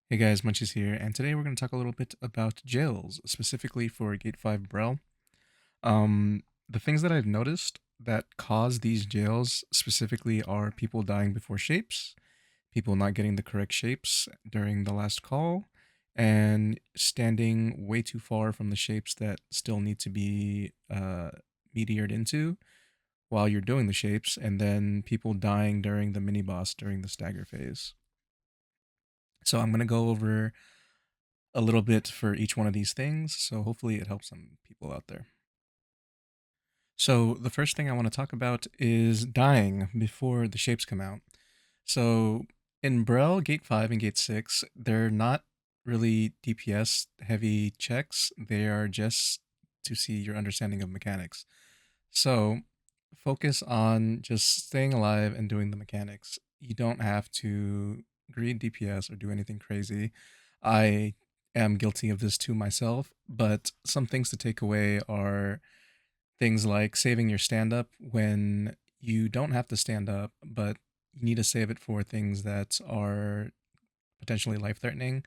Hey guys, Muncheez here, and today we're going to talk a little bit about jails, specifically for Gate 5 Brel. The things that I've noticed that cause these jails specifically are people dying before shapes, people not getting the correct shapes during the last call, and standing way too far from the shapes that still need to be meteored into while you're doing the shapes, and then people dying during the mini boss during the stagger phase. So I'm going to go over a little bit for each one of these things, so hopefully it helps some people out there. So the first thing I want to talk about is dying before the shapes come out. So in Brel, Gate 5 and Gate 6, they're not really DPS heavy checks. They are just to see your understanding of mechanics. So focus on just staying alive and doing the mechanics. You don't have to greed DPS or do anything crazy. I am guilty of this too myself, but some things to take away are things like saving your stand up when you don't have to stand up, but you need to save it for things that are potentially life threatening,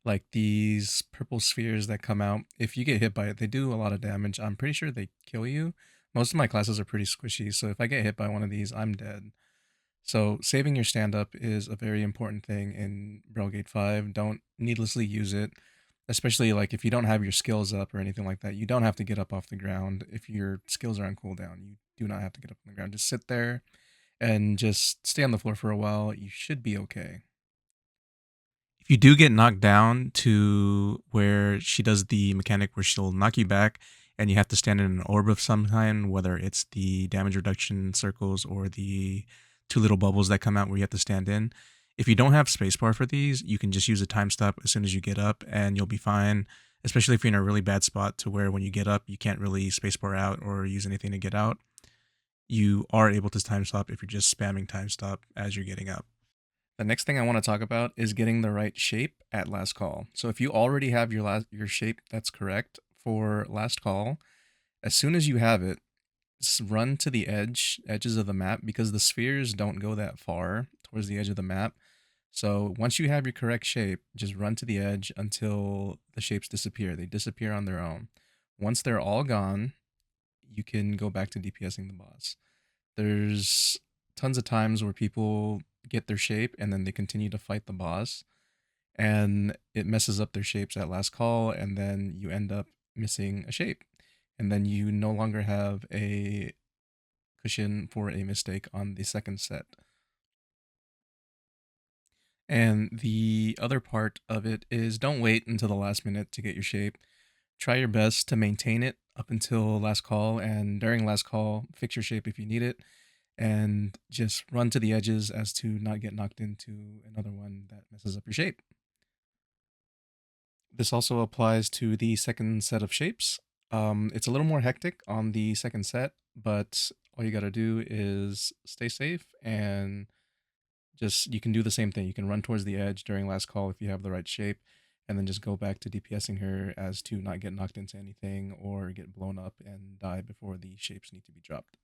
like these purple spheres that come out. If you get hit by it, they do a lot of damage. I'm pretty sure they kill you. Most of my classes are pretty squishy, so if I get hit by one of these, I'm dead. So saving your stand up is a very important thing in Brelgate 5. Don't needlessly use it, especially like if you don't have your skills up or anything like that. You don't have to get up off the ground. If your skills are on cooldown, you do not have to get up on the ground. Just sit there and just stay on the floor for a while. You should be okay. If you do get knocked down to where she does the mechanic where she'll knock you back and you have to stand in an orb of some kind, whether it's the damage reduction circles or the two little bubbles that come out where you have to stand in. If you don't have spacebar for these, you can just use a time stop as soon as you get up and you'll be fine. Especially if you're in a really bad spot to where when you get up, you can't really spacebar out or use anything to get out. You are able to time stop if you're just spamming time stop as you're getting up. The next thing I want to talk about is getting the right shape at last call. So if you already have your shape that's correct for last call, as soon as you have it, run to the edges of the map because the spheres don't go that far towards the edge of the map. So once you have your correct shape, just run to the edge until the shapes disappear. They disappear on their own. Once they're all gone, you can go back to DPSing the boss. There's tons of times where people get their shape and then they continue to fight the boss and it messes up their shapes at last call and then you end up missing a shape and then you no longer have a cushion for a mistake on the second set. And the other part of it is don't wait until the last minute to get your shape. Try your best to maintain it up until last call, and during last call, fix your shape if you need it, and just run to the edges as to not get knocked into another one that messes up your shape. This also applies to the second set of shapes. It's a little more hectic on the second set, but all you gotta do is stay safe and just you can do the same thing. You can run towards the edge during last call if you have the right shape, and then just go back to DPSing her as to not get knocked into anything or get blown up and die before the shapes need to be dropped.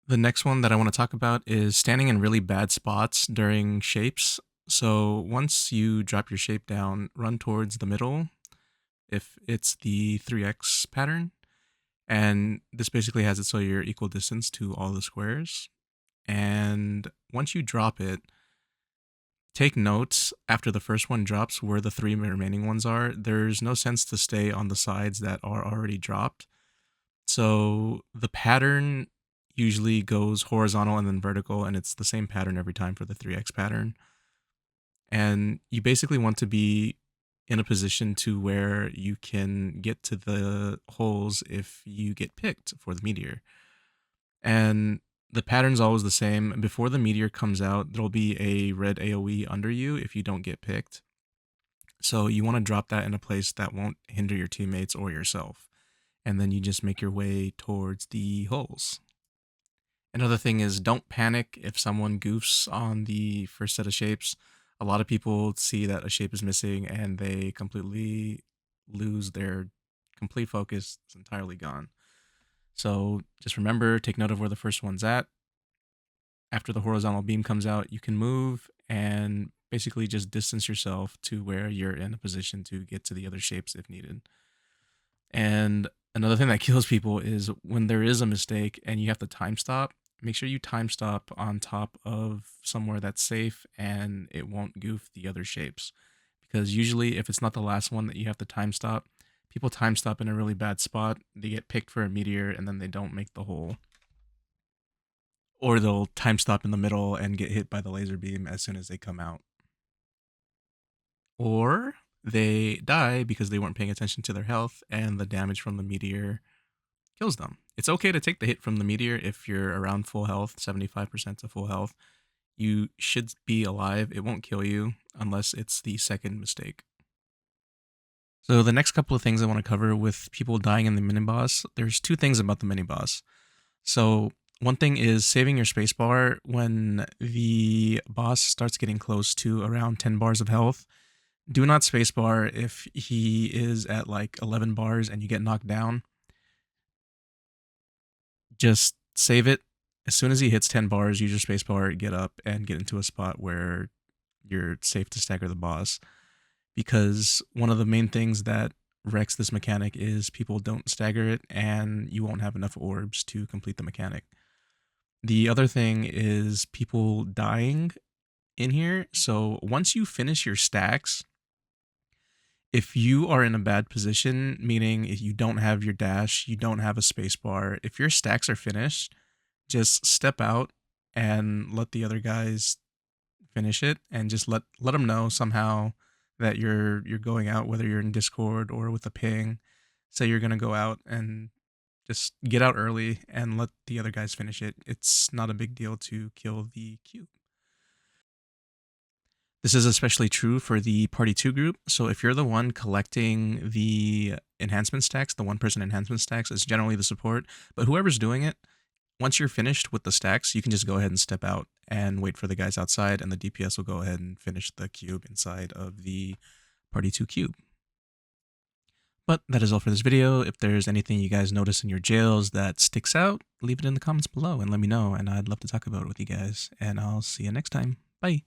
The next one that I want to talk about is standing in really bad spots during shapes. So once you drop your shape down, run towards the middle if it's the 3x pattern. And this basically has it so you're equal distance to all the squares. And once you drop it, take notes after the first one drops where the three remaining ones are. There's no sense to stay on the sides that are already dropped. So the pattern usually goes horizontal and then vertical, and it's the same pattern every time for the 3x pattern. And you basically want to be in a position to where you can get to the holes if you get picked for the meteor. And the pattern's always the same. Before the meteor comes out, there'll be a red AoE under you if you don't get picked. So you want to drop that in a place that won't hinder your teammates or yourself. And then you just make your way towards the holes. Another thing is don't panic if someone goofs on the first set of shapes. A lot of people see that a shape is missing and they completely lose their complete focus. It's entirely gone. So just remember, take note of where the first one's at. After the horizontal beam comes out, you can move and Basically, just distance yourself to where you're in a position to get to the other shapes if needed. And another thing that kills people is when there is a mistake and you have to time stop, make sure you time stop on top of somewhere that's safe and it won't goof the other shapes. Because usually, if it's not the last one that you have to time stop, people time stop in a really bad spot. They get picked for a meteor and then they don't make the hole. Or they'll time stop in the middle and get hit by the laser beam as soon as they come out. Or they die because they weren't paying attention to their health and the damage from the meteor kills them. It's okay to take the hit from the meteor if you're around full health, 75% to full health. You should be alive. It won't kill you unless it's the second mistake. So the next couple of things I want to cover with people dying in the mini boss, there's two things about the mini boss. So one thing is saving your spacebar when the boss starts getting close to around 10 bars of health. Do not spacebar if he is at like 11 bars and you get knocked down. Just save it. As soon as he hits 10 bars, use your spacebar, get up, and get into a spot where you're safe to stagger the boss. Because one of the main things that wrecks this mechanic is people don't stagger it, and you won't have enough orbs to complete the mechanic. The other thing is people dying in here. So once you finish your stacks, if you are in a bad position, meaning if you don't have your dash, you don't have a spacebar, if your stacks are finished, just step out and let the other guys finish it, and just let them know somehow that you're going out, whether you're in Discord or with a ping. Say you're gonna go out, and just get out early and let the other guys finish it. It's not a big deal to kill the cube. This is especially true for the Party 2 group. So if you're the one collecting the enhancement stacks, the one-person enhancement stacks is generally the support. But whoever's doing it, once you're finished with the stacks, you can just go ahead and step out and wait for the guys outside, and the DPS will go ahead and finish the cube inside of the Party 2 cube. But that is all for this video. If there's anything you guys notice in your jails that sticks out, leave it in the comments below and let me know, and I'd love to talk about it with you guys. And I'll see you next time. Bye.